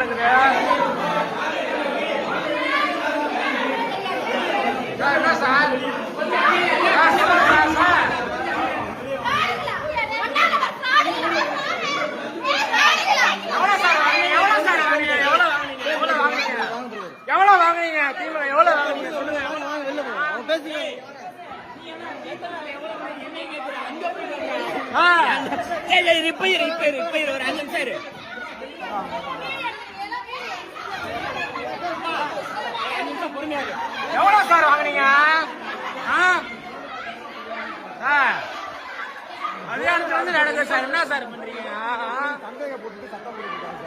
நடக்குது? என்ன சார்? எவ்வளவு வாங்குனீங்க? திமுக எவ்வளவு வாங்குனீங்க சொல்லுங்க. ஒரு 5 நிமிஷம் எவ்வளவு சார் வாங்குனீங்க? கல்யாணத்துல வந்து நடக்குது சார். என்ன சார் பண்றீங்க? சந்தேக போட்டு சட்டம் போட்டுருக்காங்க.